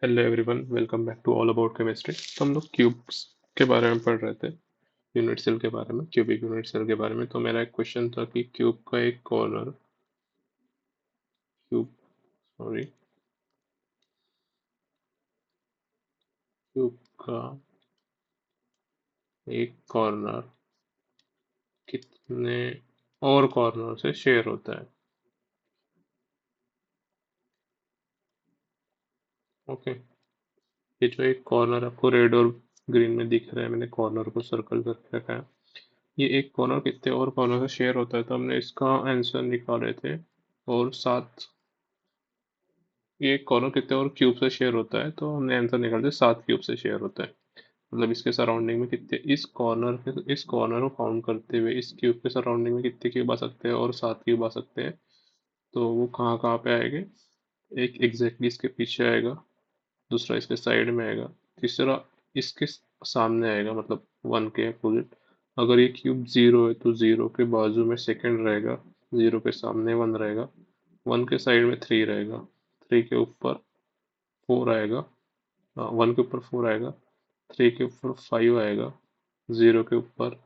Hello everyone, welcome back to all about chemistry. तो हम लोग क्यूब्स के बारे में पढ़ रहे थे, यूनिट सेल के बारे में, क्यूबिक यूनिट सेल के बारे में। तो मेरा एक क्वेश्चन था कि क्यूब का एक कॉर्नर, क्यूब सॉरी क्यूब का एक कॉर्नर कितने और कॉर्नर से शेयर होता है। ओके, ये जो एक कॉर्नर आपको रेड और ग्रीन में दिख रहा है, मैंने कॉर्नर को सर्कल करके रखा है। ये एक कॉर्नर कितने और कॉर्नर से शेयर होता है, तो हमने इसका आंसर निकाले थे। और साथ ये कॉर्नर कितने और क्यूब से शेयर होता है, तो हमने आंसर निकाल दिया 7 क्यूब से शेयर होता है। मतलब इसके सराउंडिंग में कितने, इस कॉर्नर को काउंट करते हुए इस क्यूब के सराउंडिंग में कितने क्यूब आ सकते हैं, और 7 क्यूब आ सकते हैं। तो वो कहाँ कहाँ पे आएंगे? एक एग्जैक्टली इसके पीछे आएगा, दूसरा इसके साइड में आएगा, तीसरा इसके सामने आएगा, मतलब 1 के अपोजिट। अगर ये क्यूब 0 है तो 0 के बाजू में सेकंड रहेगा, 0 के सामने 1 रहेगा, 1 के साइड में 3 रहेगा, 3 के ऊपर 4 आएगा, 1 के ऊपर 4 आएगा, 3 के ऊपर 5 आएगा, 0 के ऊपर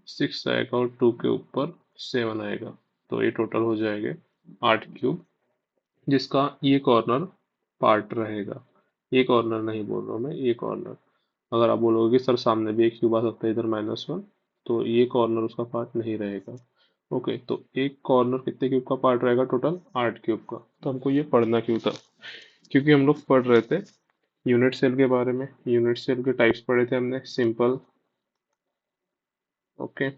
6 आएगा, और 2 के ऊपर 7 आएगा। तो ये टोटल हो जाएंगे 8 क्यूब, जिसका ये कॉर्नर पार्ट रहेगा। ये कॉर्नर नहीं बोल रहा हूँ मैं, ये कॉर्नर। अगर आप बोलोगे कि सर सामने भी एक क्यूब आ सकता है इधर -1, तो ये कॉर्नर उसका पार्ट नहीं रहेगा। ओके, तो एक कॉर्नर कितने क्यूब का पार्ट रहेगा? टोटल 8 क्यूब का। तो हमको ये पढ़ना क्यों था? क्योंकि हम लोग पढ़ रहे थे यूनिट सेल के बारे में। यूनिट सेल के टाइप्स पढ़े थे हमने, simple, okay,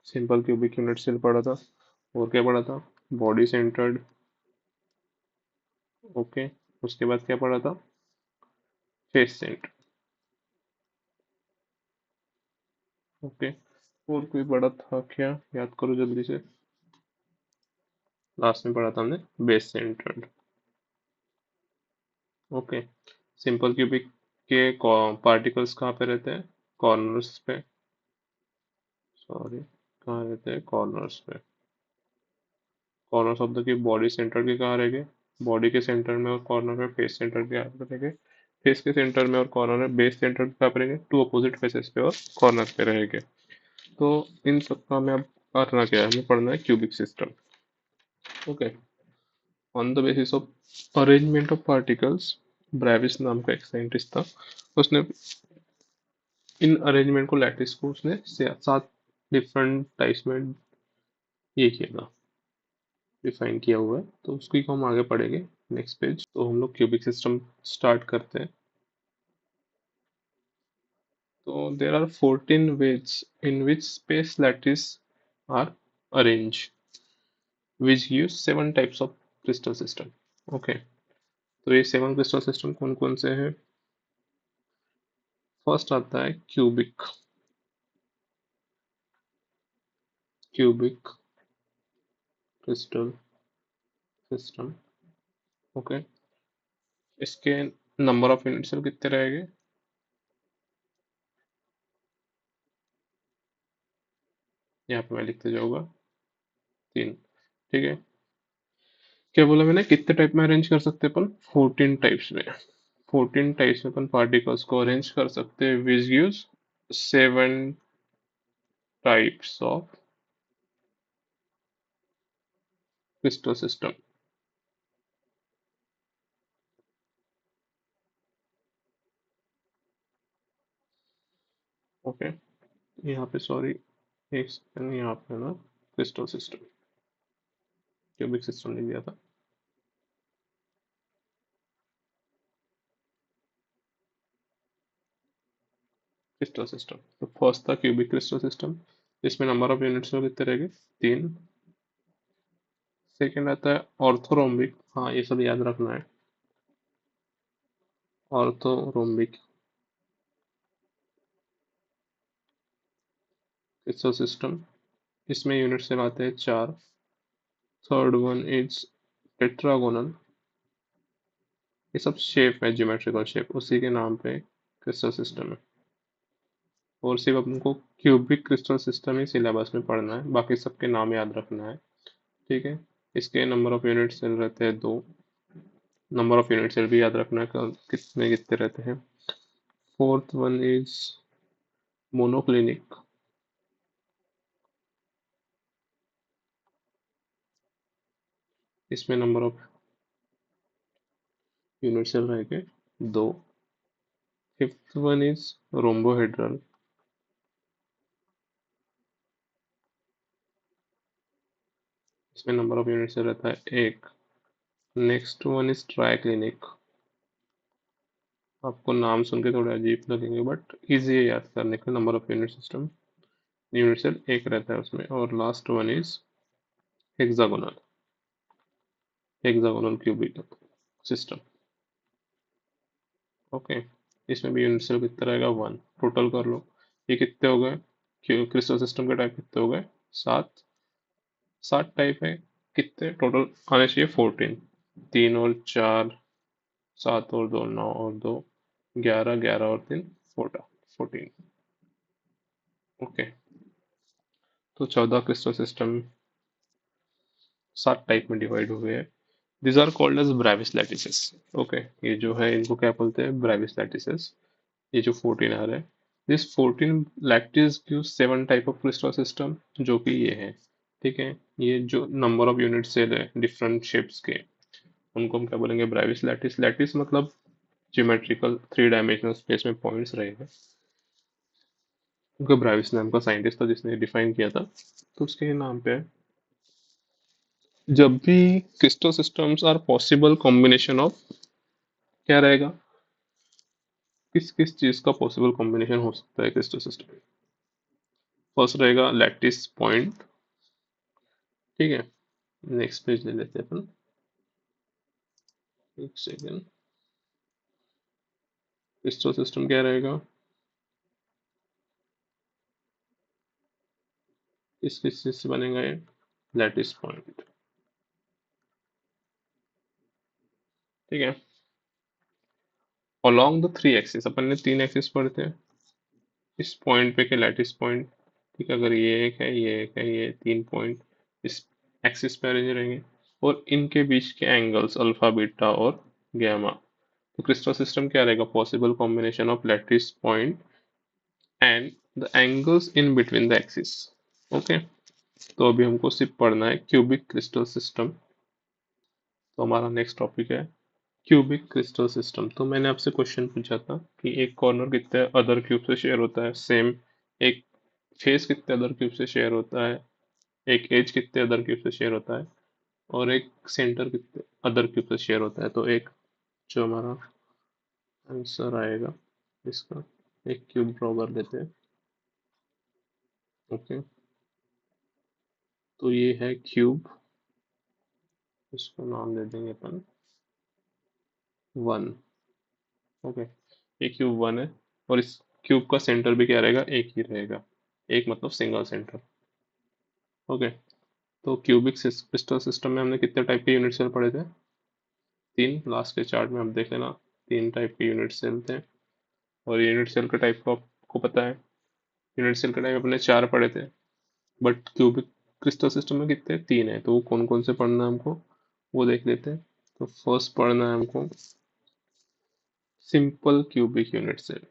simple cubic unit cell पढ़ा था। और क्या पढ़ा था? Body centred, okay. उसके बाद क्या पढ़ा था? Face centre, okay. और कोई पढ़ा था क्या? याद करो जल्दी से। लास्ट में पढ़ा था हमने base centred, okay. Simple cubic के पार्टिकल्स कहाँ पे रहते हैं? कॉर्नर्स पे, सॉरी, कहाँ रहते हैं? कॉर्नर्स पे। Corners of the cube body centre के कहाँ रहेंगे? बॉडी के सेंटर में और कॉर्नर में। फेस सेंटर के कहाँ पे रहेंगे? फेस के सेंटर में और कॉर्नर में। बेस सेंटर के कहाँ पे रहेंगे? टू अपोजिट फेसेस पे और कॉर्नर पे रहेंगे। तो इन सब का हमें अब करना क्या है? हमें पढ़ना है cubic system, okay. On the basis of arrangement of particles, Brevis नाम का एक साइंटिस्ट था, उसने इन अरेंजमेंट को, लैटिस को उसने 7 डिफरेंट टाइप्स में ये किया था, डिफाइन किया हुआ है। तो उसकी को हम आगे पढ़ेंगे नेक्स्ट पेज। तो हम लोग क्यूबिक सिस्टम स्टार्ट करते हैं। तो there are 14 ways in which space lattice are arranged, which gives 7 types of crystal system, okay. तो ये 7 क्रिस्टल सिस्टम कौन कौन से हैं? फर्स्ट आता है cubic, cubic crystal system, okay. इसके नंबर ऑफ यूनिट सेल कितने रहेंगे? यहाँ पे मैं लिखते जाऊंगा 3, ठीक है। क्या बोला मैंने? कितने टाइप में अरेंज कर सकते हैं अपन? 14 टाइप्स में। 14 टाइप्स में अपन पार्टिकल्स को अरेंज कर सकते हैं, which gives 7 types of crystal system, okay. यहाँ पे सॉरी, एक सेकंड, यहाँ पे ना क्रिस्टल सिस्टम, क्यूबिक सिस्टम लिख दिया था। क्रिस्टल सिस्टम, तो फर्स्ट था क्यूबिक क्रिस्टल सिस्टम। इसमें नंबर ऑफ यूनिट्स कितने रहेंगे? 3। सेकेंड आता है ऑर्थोरोम्बिक, हाँ ये सब याद रखना है। ऑर्थोरोम्बिक क्रिस्टल सिस्टम, इसमें यूनिट सेल आते हैं 4। थर्ड वन इज टेट्रागोनल, ये सब शेप है, ज्योमेट्रिकल शेप, उसी के नाम पे क्रिस्टल सिस्टम है। और सिर्फ हमको क्यूबिक क्रिस्टल सिस्टम ही सिलेबस में पढ़ना है, बाकी सबके नाम याद रखना है, ठीक है। इसके नंबर ऑफ यूनिट सेल रहते हैं 2। नंबर ऑफ यूनिट सेल भी याद रखना है कितने कितने रहते हैं। Fourth one is monoclinic. इसमें नंबर ऑफ यूनिट सेल रहेंगे दो। Fifth one is rhombohedral. इसमें नंबर ऑफ यूनिट सेल रहता है एक। Next one is triclinic. आपको नाम सुन के थोड़ा अजीब लगेंगे बट इजी है याद करने का। नंबर ऑफ यूनिट सेल एक रहता है उसमें। और last one is hexagonal. Hexagonal cubic system. Okay. इसमें भी यूनिट सेल कितना रहेगा वन। टोटल कर लो ये कितने हो गए। क्रिस्टल सिस्टम के टाइप कितने हो गए सात। सात टाइप है। कितने टोटल आने चाहिए 14। तीन और चार सात और दो नौ और दो 11 11 और तीन 14। ओके। तो 14 क्रिस्टल सिस्टम सात टाइप में डिवाइड हुए हैं। These are called as Bravis lattices. Okay. ये जो है इनको क्या बोलते हैं Bravis lattices। ये जो 14 आ रहा है this 14 lattice give 7 type of crystal system जो कि ये है। ठीक है। ये जो नंबर ऑफ यूनिट सेल है डिफरेंट शेप्स के उनको हम क्या बोलेंगे ब्राइविस लैटिस। लैटिस मतलब ज्योमेट्रिकल 3 डायमेंशनल स्पेस में पॉइंट्स रहेंगे। क्योंकि ब्राइविस नाम का साइंटिस्ट था जिसने डिफाइन किया था तो उसके नाम पे है। जब भी crystal systems are possible combination of क्या रहेगा किस किस चीज का पॉसिबल कॉम्बिनेशन हो सकता है क्रिस्टल सिस्टम। फर्स्ट रहेगा लैटिस पॉइंट। ठीक है। नेक्स्ट पेज ले लेते हैं अपन। एक सेकेंड। क्रिस्टल सिस्टम क्या रहेगा किस किस चीज से बनेगा ये लैटिस पॉइंट। ठीक है। अलोंग द थ्री एक्सिस अपन ने तीन एक्सिस पढ़े थे। इस पॉइंट पे के लैटिस पॉइंट। ठीक है। अगर ये एक है ये एक है ये तीन पॉइंट इस एक्सिस पे अरेंज रहेंगे। और इनके बीच के एंगल्स अल्फा बीटा और गैमा। तो क्रिस्टल सिस्टम क्या रहेगा possible combination of lattice point and the angles in between the axis. Okay. तो अभी हमको सिर्फ पढ़ना है क्यूबिक क्रिस्टल सिस्टम। तो हमारा नेक्स्ट टॉपिक है क्यूबिक क्रिस्टल सिस्टम। तो मैंने आपसे क्वेश्चन पूछा था कि एक कॉर्नर कितने अदर क्यूब से शेयर होता है सेम। एक फेस कितने अदर क्यूब से शेयर होता है। एक एज कितने अदर क्यूब से शेयर होता है। और एक सेंटर कितने अदर क्यूब से शेयर होता है। तो एक जो हमारा आंसर आएगा इसका एक क्यूब ड्रॉ कर लेते हैं। ओके। तो ये है क्यूब। इसको नाम दे देंगे अपन वन। ओके। ये क्यूब वन है। और इस क्यूब का सेंटर भी क्या रहेगा एक ही रहेगा। एक मतलब सिंगल सेंटर। ओके। तो क्यूबिक क्रिस्टल सिस्टम में हमने कितने टाइप के यूनिट सेल पढ़े थे तीन। लास्ट के चार्ट में आप देख लेना तीन टाइप के यूनिट सेल थे। और यूनिट सेल का टाइप को आपको पता है। यूनिट सेल का टाइप अपने चार पढ़े थे। बट क्यूबिक क्रिस्टल सिस्टम में कितने तीन है तो वो कौन कौन से पढ़ना है हमको वो देख लेते हैं। तो फर्स्ट पढ़ना है हमको सिंपल क्यूबिक यूनिट सेल।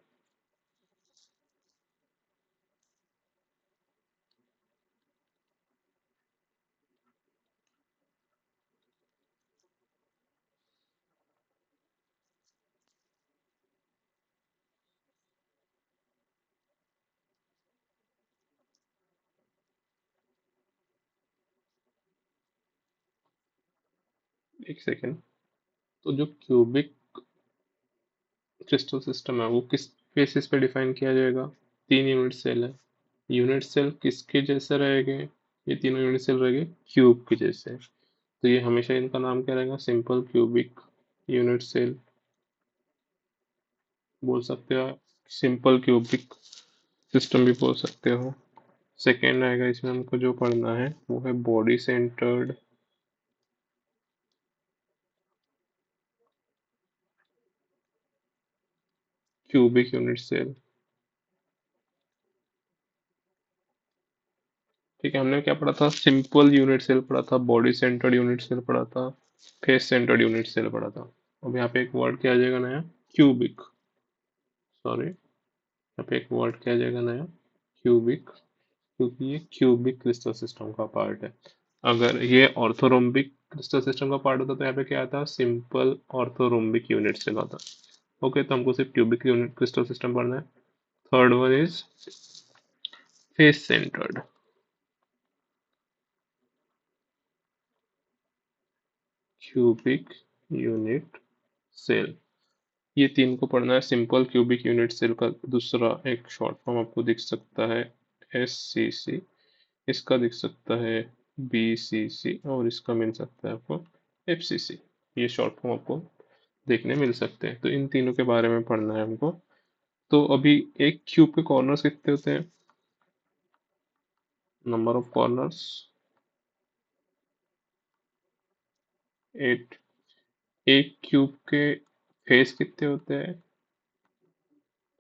एक सेकेंड। तो जो क्यूबिक क्रिस्टल सिस्टम है वो किस बेसिस पे डिफाइन किया जाएगा। तीन यूनिट सेल है। यूनिट सेल किसके जैसे रहेंगे ये तीनों यूनिट सेल रहेंगे क्यूब के जैसे। तो ये हमेशा इनका नाम क्या रहेगा सिंपल क्यूबिक यूनिट सेल बोल सकते हो। सिंपल क्यूबिक सिस्टम भी बोल सकते हो। सेकेंड आएगा इसमें हमको जो पढ़ना है वो है body centred cubic unit cell. ठीक है। हमने क्या पढ़ा था सिंपल यूनिट सेल पढ़ा था बॉडी सेंटर्ड यूनिट सेल पढ़ा था फेस सेंटर्ड यूनिट सेल पढ़ा था। अब यहाँ पे एक वर्ड क्या आ जाएगा नया, क्यूबिक। सॉरी, यहाँ पे एक वर्ड क्या आ जाएगा नया, क्यूबिक, क्योंकि ये क्यूबिक क्रिस्टल सिस्टम का पार्ट है। अगर ये ऑर्थोरोम्बिक क्रिस्टल सिस्टम का पार्ट होता तो यहाँ पे क्या आता, सिंपल ऑर्थोरोम्बिक यूनिट सेल आता। ओके, तो हमको सिर्फ क्यूबिक यूनिट क्रिस्टल सिस्टम पढ़ना है। Third one is face centred, cubic unit cell, ये तीन को पढ़ना है। सिंपल क्यूबिक यूनिट सेल का दूसरा एक शॉर्ट फॉर्म आपको दिख सकता है SCC, इसका दिख सकता है BCC, और इसका मिल सकता है आपको FCC। ये शॉर्ट फॉर्म आपको देखने मिल सकते हैं। तो इन तीनों के बारे में पढ़ना है हमको। तो अभी एक क्यूब के कॉर्नर्स कितने होते हैं, नंबर ऑफ कॉर्नर्स 8। एक क्यूब के फेस कितने होते हैं,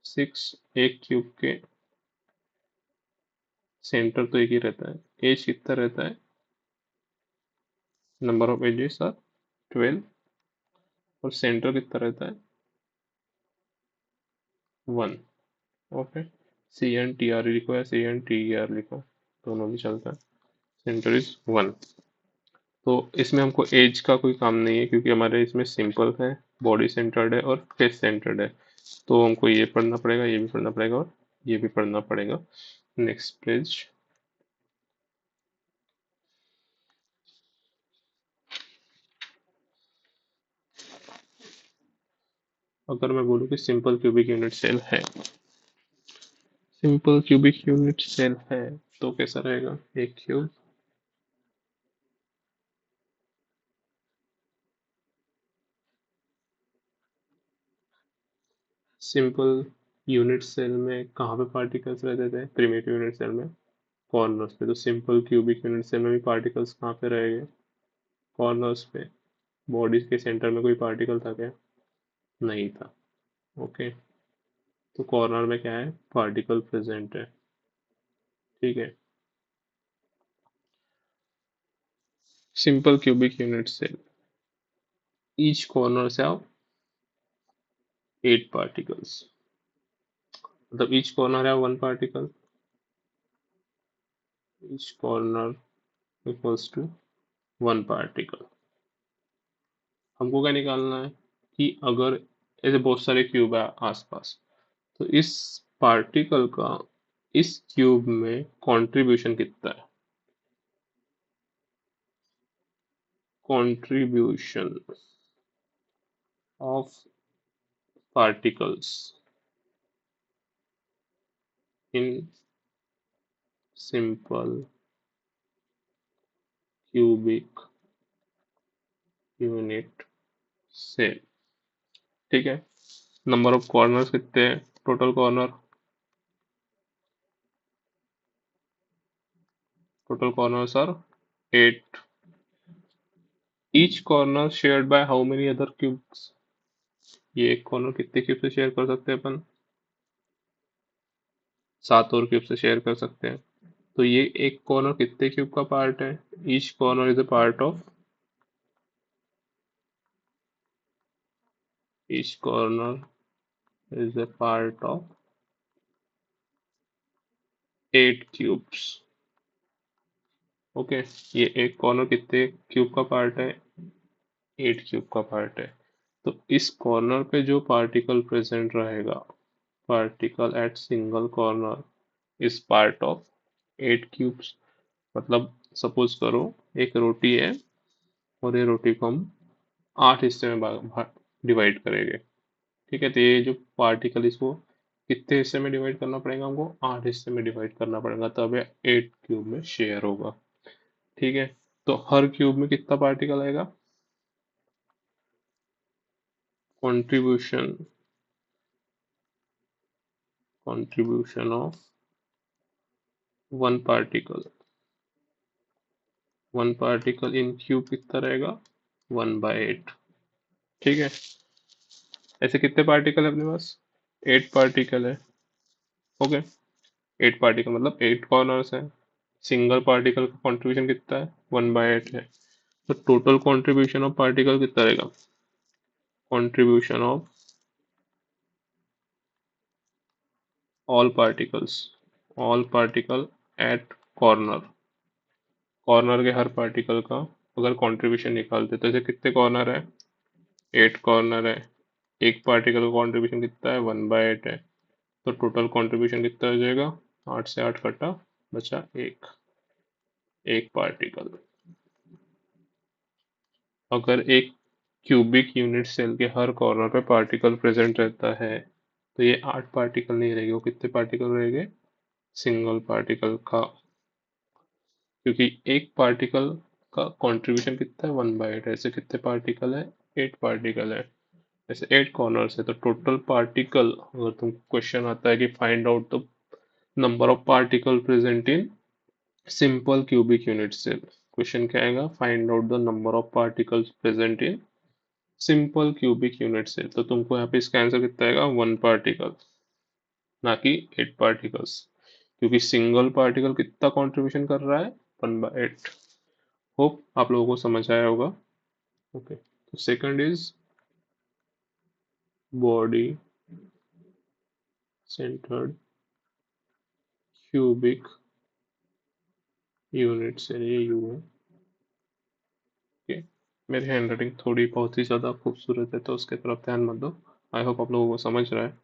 6। एक क्यूब के सेंटर तो एक ही रहता है, एज कितना रहता है, नंबर ऑफ एजेस आर 12, और सेंटर कितना रहता है 1। ओके, CNTR लिखो या CNTER लिखो, दोनों भी चलता है, सेंटर इज 1। तो इसमें हमको एज का कोई काम नहीं है, क्योंकि हमारे इसमें सिंपल है, बॉडी सेंटर्ड है और फेस सेंटर्ड है। तो हमको ये पढ़ना पड़ेगा, ये भी पढ़ना पड़ेगा, और ये भी पढ़ना पड़ेगा। Next page. अगर मैं बोलूँ कि सिंपल क्यूबिक यूनिट सेल है, सिंपल क्यूबिक यूनिट सेल है, तो कैसा रहेगा, एक क्यूब, सिंपल यूनिट सेल में कहाँ पे पार्टिकल्स रहते थे, प्रिमिटिव यूनिट सेल में कॉर्नर्स पे। तो सिंपल क्यूबिक यूनिट सेल में भी पार्टिकल्स कहाँ पे रहेंगे, कॉर्नर्स पे। बॉडी के सेंटर में कोई पार्टिकल था क्या, नहीं था। ओके, तो कॉर्नर में क्या है, पार्टिकल प्रेजेंट है। ठीक है, simple cubic unit cell, each corner से आप 8 पार्टिकल्स, मतलब ईच कॉर्नर है 1 particle, each corner equals to 1 particle. हमको क्या निकालना है कि अगर ऐसे बहुत सारे क्यूब है आसपास, तो इस पार्टिकल का इस क्यूब में कंट्रीब्यूशन कितना है, contribution of particles in simple cubic unit cell. ठीक है, नंबर ऑफ कॉर्नर्स कितने हैं, total corner, total corners are 8। Each corner shared by how many other cubes, ये एक कॉर्नर कितने क्यूब से शेयर कर सकते हैं अपन, 7 और क्यूब से शेयर कर सकते हैं। तो ये एक कॉर्नर कितने क्यूब का पार्ट है, each corner is a part of, each corner is a part of 8 cubes. Okay, ये एक कॉर्नर कितने क्यूब का पार्ट है, 8 क्यूब का पार्ट है। तो इस कॉर्नर पे जो पार्टिकल प्रेजेंट रहेगा, particle at single corner is part of 8 cubes. मतलब सपोज करो एक रोटी है, और ये रोटी को हम 8 हिस्से में डिवाइड करेंगे। ठीक है, तो ये जो पार्टिकल इसको कितने हिस्से में डिवाइड करना पड़ेगा, हमको 8 हिस्से में डिवाइड करना पड़ेगा, तब ये 8 क्यूब में शेयर होगा। ठीक है, तो हर क्यूब में कितना पार्टिकल आएगा, contribution, contribution of 1 particle, 1 particle in cube कितना रहेगा, 1/8। ठीक है, ऐसे कितने पार्टिकल है अपने पास, 8 पार्टिकल है। ओके, 8 पार्टिकल मतलब 8 कॉर्नर्स है, सिंगल पार्टिकल का कंट्रीब्यूशन कितना है, 1/8 है। तो टोटल कंट्रीब्यूशन ऑफ पार्टिकल कितना रहेगा, contribution of all particle at corner, corner के हर पार्टिकल का अगर कंट्रीब्यूशन निकालते तो ऐसे कितने कॉर्नर है, 8 कॉर्नर है, एक पार्टिकल का कंट्रीब्यूशन कितना है, 1/8 है, तो टोटल कंट्रीब्यूशन कितना हो जाएगा, 8 से 8 कटा, बचा एक पार्टिकल। अगर एक क्यूबिक यूनिट सेल के हर कॉर्नर पे पार्टिकल प्रेजेंट रहता है तो ये 8 पार्टिकल नहीं रहेंगे, वो कितने पार्टिकल रहेंगे, सिंगल पार्टिकल का, क्योंकि एक पार्टिकल का कंट्रीब्यूशन कितना है, 1/8, ऐसे कितने पार्टिकल है, 8 पार्टिकल है, ऐसे 8 कॉर्नर्स है, तो टोटल पार्टिकल, अगर तुम क्वेश्चन आता है कि find out the number of particle present in simple cubic unit cell, question क्या आएगा, find out the number of particles present in simple cubic unit cell, तो तुमको यहाँ पे इसका आंसर कितना आएगा, 1 पार्टिकल, ना कि 8 पार्टिकल्स, क्योंकि सिंगल पार्टिकल कितना कंट्रीब्यूशन कर रहा है, 1/8। होप आप लोगों को समझ आया होगा। ओके, तो second is body centred cubic unit cell, ये यू है। ओके, मेरी हैंड राइटिंग थोड़ी बहुत ही ज़्यादा खूबसूरत है तो उसके तरफ ध्यान मत दो, आई होप आप लोगों को समझ रहा है।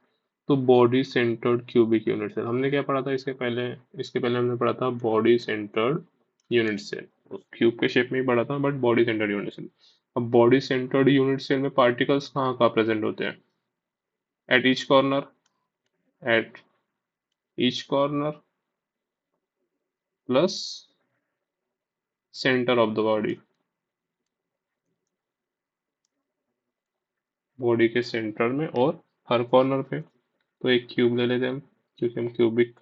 तो body centred cubic unit cell हमने क्या पढ़ा था इसके पहले हमने पढ़ा था body centred unit cell, cube के शेप में ही पढ़ा था but body centred unit cell. अब बॉडी सेंटर्ड यूनिट सेल में पार्टिकल्स कहाँ कहाँ प्रेजेंट होते हैं, at each corner, at each corner plus centre of the body, body के सेंटर में और हर कॉर्नर पे। तो एक क्यूब ले लेते हैं हम, क्योंकि हम क्यूबिक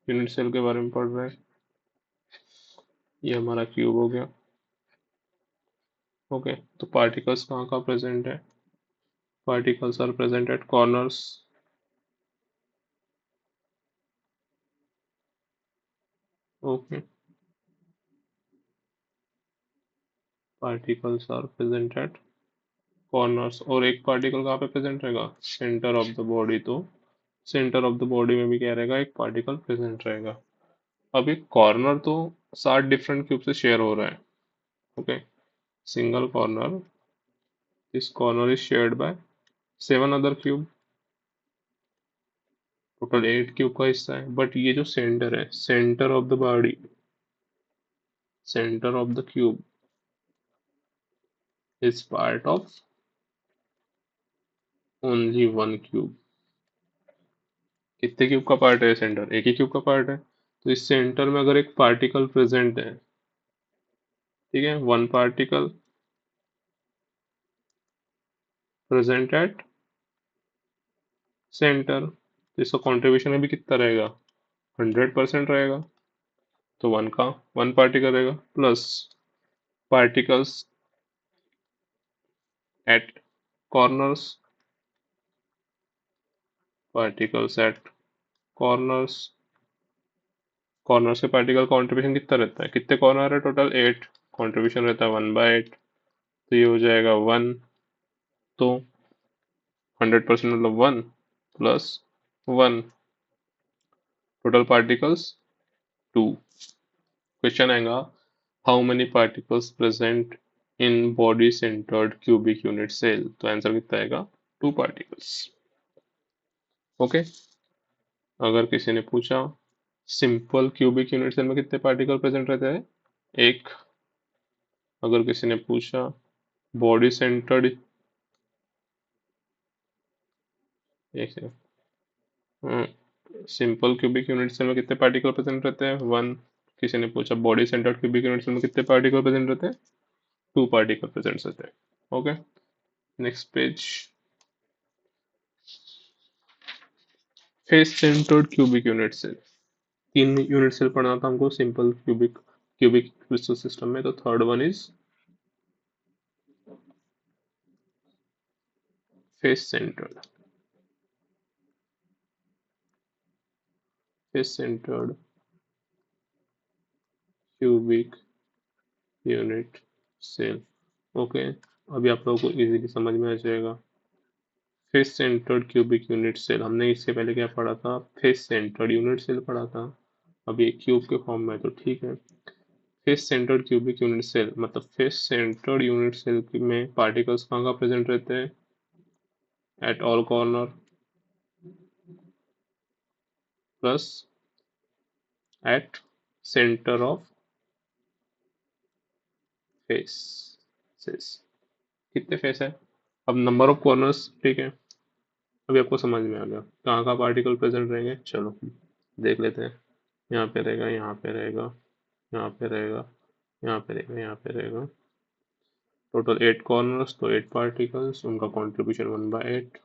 यूनिट सेल के बारे में पढ़ रहे हैं, ये हमारा क्यूब हो गया। ओके, तो पार्टिकल्स कहाँ कहाँ प्रेजेंट है, particles are present at corners, okay, particles are present at corners, और एक पार्टिकल कहाँ पे प्रेजेंट रहेगा, सेंटर ऑफ द बॉडी, तो सेंटर ऑफ द बॉडी में भी क्या रहेगा, एक पार्टिकल प्रेजेंट रहेगा। अब एक कॉर्नर तो 7 डिफरेंट क्यूब से शेयर हो रहा है, okay, single corner, this corner is shared by 7 other cube, total 8 cube का हिस्सा है, बट ये जो सेंटर है, centre of the body, centre of the cube is part of only 1 cube. कितने क्यूब का पार्ट है सेंटर, एक ही क्यूब का पार्ट है, तो इस सेंटर में अगर एक पार्टिकल प्रेजेंट है, ठीक है, 1 पार्टिकल प्रेजेंट एट सेंटर, तो इसका कॉन्ट्रीब्यूशन में भी कितना रहेगा, 100% रहेगा, तो 1 पार्टिकल रहेगा, plus particles at corners, particles at corners, corners के पार्टिकल कॉन्ट्रीब्यूशन कितना रहता है, कितने कॉर्नर है, टोटल 8, कॉन्ट्रीब्यूशन रहता है 1/8, तो ये हो जाएगा 1, तो 100% मतलब 1 प्लस 1, टोटल पार्टिकल्स 2। क्वेश्चन आएगा, how many particles present in body centred cubic unit cell, तो आंसर कितना आएगा, 2 पार्टिकल्स। ओके, अगर किसी ने पूछा सिंपल क्यूबिक यूनिट सेल में कितने पार्टिकल प्रेजेंट रहते हैं, एक, अगर किसी ने पूछा बॉडी सेंटर्ड, एक सिंपल क्यूबिक यूनिट सेल में कितने पार्टिकल प्रेजेंट रहते हैं, 1, किसी ने पूछा body centred cubic unit cell में कितने पार्टिकल प्रेजेंट रहते हैं, 2 पार्टिकल प्रेजेंट रहते हैं। Okay, next page, face centred cubic unit cell, 3 unit cell पढ़ना था हमको simple cubic cubic crystal system में, तो third one is face centred, face centred cubic unit cell. Okay, अभी आप लोगों को इजीली समझ में आ जाएगा। Face centred cubic unit cell, हमने इससे पहले क्या पढ़ा था? फेस सेंटर्ड यूनिट सेल पढ़ा था। अब ये क्यूब के फॉर्म में, तो ठीक है। Face centred cubic unit cell मतलब फेस सेंटर्ड यूनिट सेल में पार्टिकल्स कहाँ कहाँ प्रेजेंट रहते हैं? At all corner plus at centre of faces. कितने फेस है? अब नंबर ऑफ कॉर्नर्स, ठीक है। अभी आपको समझ में आ गया कहाँ कहाँ पार्टिकल प्रेजेंट रहेंगे। चलो देख लेते हैं। यहाँ पे रहेगा, यहाँ पे रहेगा, यहाँ पे रहेगा, यहाँ पे रहेगा, यहाँ पे रहेगा। टोटल 8 कॉर्नर्स, तो 8 पार्टिकल्स, उनका कॉन्ट्रीब्यूशन 1/8।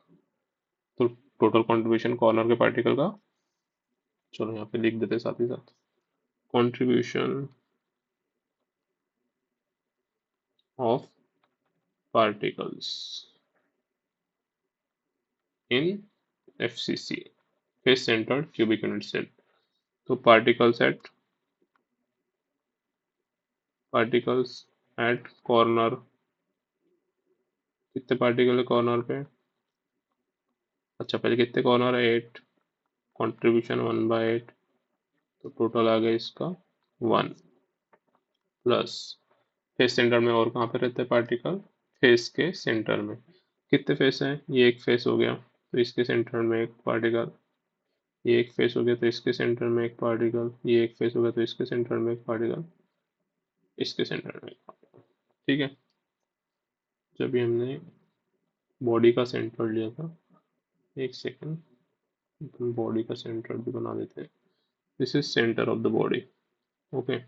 तो टोटल कॉन्ट्रीब्यूशन कॉर्नर के पार्टिकल का, चलो यहाँ पे लिख देते हैं साथ ही साथ, contribution of particles in FCC, face centred cubic unit cell. तो पार्टिकल्स एट कॉर्नर, कितने पार्टिकल है कॉर्नर पे? अच्छा पहले कितने कॉर्नर है? 8, कॉन्ट्रीब्यूशन 1/8, तो टोटल आ गया इसका 1 प्लस फेस सेंटर में और कहाँ पे रहते हैं पार्टिकल? फेस के सेंटर में। कितने फेस हैं? ये एक फेस हो गया, तो इसके सेंटर में एक पार्टिकल। ये एक फेस हो गया, तो इसके सेंटर में एक पार्टिकल। ये एक फेस हो गया, तो इसके सेंटर में एक पार्टिकल, इसके सेंटर में एक पार्टिकल। ठीक है। जब भी हमने बॉडी का सेंटर लिया था, एक सेकेंड, बॉडी का सेंटर भी बना देते हैं। This is centre of the body. Okay,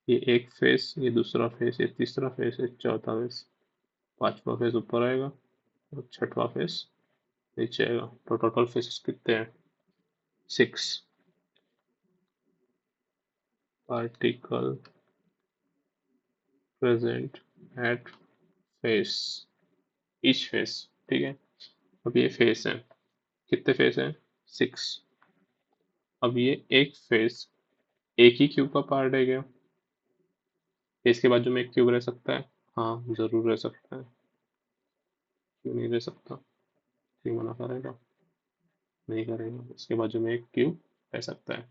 ये एक फेस, ये दूसरा फेस, ये तीसरा फेस, ये चौथा फेस, पांचवा फेस ऊपर आएगा और छठवा फेस नीचे आएगा। तो टोटल फेसेस कितने हैं? 6 particle present at face, each face. ठीक है। अब ये फेस है, कितने फेस हैं? 6। अब ये एक फेस एक ही क्यूब का पार्ट है क्या? फेस के बाजू में एक क्यूब रह सकता है? हाँ जरूर रह सकता है, क्यों नहीं रह सकता? क्यों मना करेगा? नहीं करेगा, इसके बाजू में एक क्यूब रह सकता है।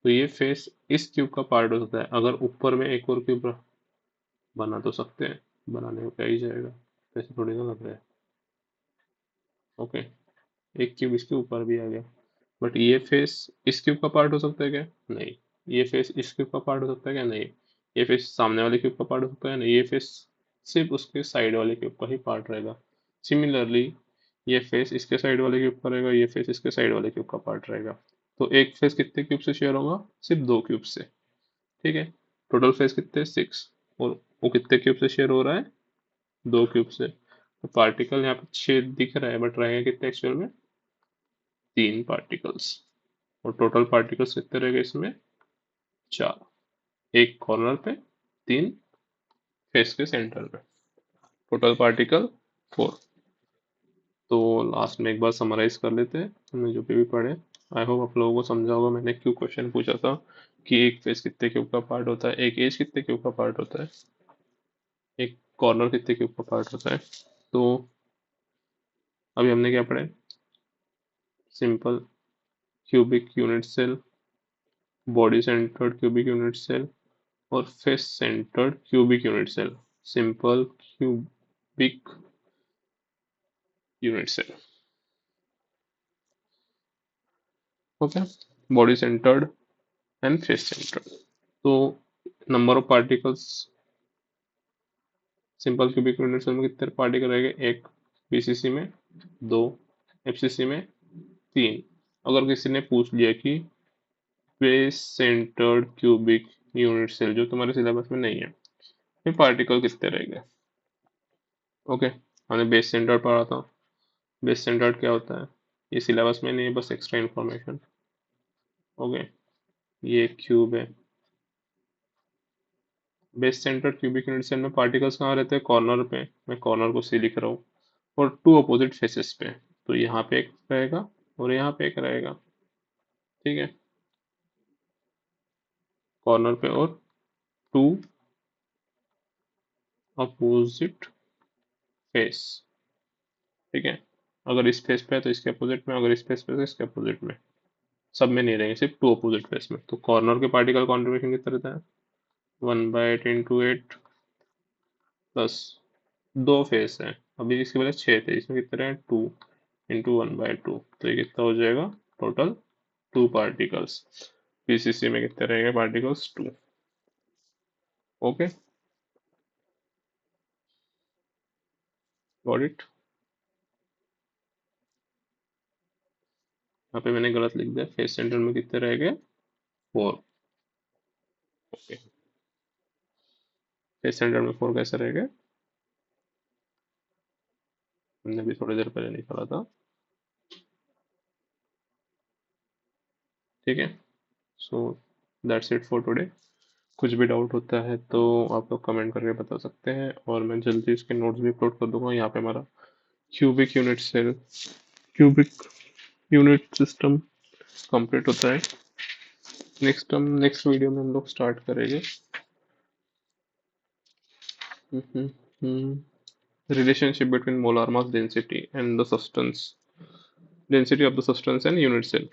तो ये फेस इस क्यूब का पार्ट हो सकता है। अगर ऊपर में एक और क्यूब बना तो सकते हैं, बनाने में क्या ही जाएगा, पैसे थोड़ी ना लग रहा है। ओके, एक क्यूब इसके ऊपर भी आ गया। बट ये फेस इस क्यूब का पार्ट हो सकता है क्या? नहीं। ये फेस इस क्यूब का पार्ट हो सकता है क्या? नहीं। ये फेस सामने वाले क्यूब का पार्ट हो सकता है? नहीं। ये फेस सिर्फ उसके साइड वाले क्यूब का ही पार्ट रहेगा। सिमिलरली ये फेस इसके साइड वाले क्यूब का रहेगा, ये फेस इसके साइड वाले क्यूब का पार्ट रहेगा। तो एक फेस कितने क्यूब से शेयर होगा? सिर्फ 2 क्यूब से। ठीक है। टोटल फेस कितने? 6। और वो कितने क्यूब से शेयर हो रहा है? 2 क्यूब से। तो पार्टिकल यहाँ पे 6 दिख रहा है, बट रहेगा कितने एक्चुअल में? 3 पार्टिकल्स। और टोटल पार्टिकल्स कितने रहेंगे इसमें? 4, एक कॉर्नर पे, 3 फेस के सेंटर पे। Total particle 4। तो लास्ट में एक बार समराइज कर लेते हैं हमने जो भी पढ़े। आई होप आप लोगों को समझा होगा मैंने क्यों क्वेश्चन पूछा था कि एक फेस कितने क्यूब का पार्ट होता है, एक एज कितने क्यूब का पार्ट होता है, एक कॉर्नर कितने क्यूब का पार्ट होता है। तो अभी हमने क्या पढ़े? Simple cubic unit cell, body centred cubic unit cell और face centred cubic unit cell. Simple cubic unit cell. Okay, body centred and face centred. तो number of particles simple cubic unit cell में कितने particle रहेंगे? एक BCC में, 2 FCC में, 3। अगर किसी ने पूछ लिया कि face centred cubic unit cell जो तुम्हारे सिलेबस में नहीं है, फिर पार्टिकल कितने रहेंगे? ओके, हमने बेस सेंटर्ड पढ़ा था। बेस सेंटर्ड क्या होता है? ये सिलेबस में नहीं है, बस एक्स्ट्रा इन्फॉर्मेशन। ओके, ये क्यूब है। Base centred cubic unit cell में पार्टिकल्स कहाँ रहते हैं? कॉर्नर पे। मैं कॉर्नर को सी लिख रहा हूँ। और 2 अपोजिट फेसेस पे, तो यहाँ पे एक रहेगा और यहाँ पे एक रहेगा। ठीक है, कॉर्नर पे और 2 अपोजिट फेस, ठीक है। अगर इस फेस पे है तो इसके अपोजिट में, अगर इस फेस पे है तो इसके अपोजिट में, सब में नहीं रहेंगे, सिर्फ टू अपोजिट फेस में। तो कॉर्नर के पार्टिकल कॉन्ट्रीब्यूशन कितना रहता है, 1/8 इंटू 8 प्लस 2 फेस है, अभी इसके पहले 6 थे, इसमें कितने हैं 2 इंटू 1/2, तो ये कितना हो जाएगा टोटल 2 पार्टिकल्स। पीसीसी में कितने रहेंगे पार्टिकल्स 2। Okay, got it. यहाँ पे मैंने गलत लिख दिया, फेस सेंटर में कितने रहेंगे 4। ओके, फेस सेंटर में 4 कैसे रहेंगे, हमने भी थोड़ी देर पहले निकाला था, ठीक है। So that's it for today. कुछ भी डाउट होता है तो आप लोग कमेंट करके बता सकते हैं, और मैं जल्दी इसके नोट्स भी अपलोड कर दूंगा। यहाँ पे हमारा cubic unit cell, cubic unit system complete होता है। नेक्स्ट वीडियो में हम लोग स्टार्ट करेंगे relationship between molar mass density and the substance, density of the substance and unit cell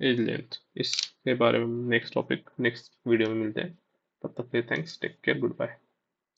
edge length. इसके बारे में नेक्स्ट टॉपिक नेक्स्ट वीडियो में मिलते हैं। तब तक के thanks, take care, good bye.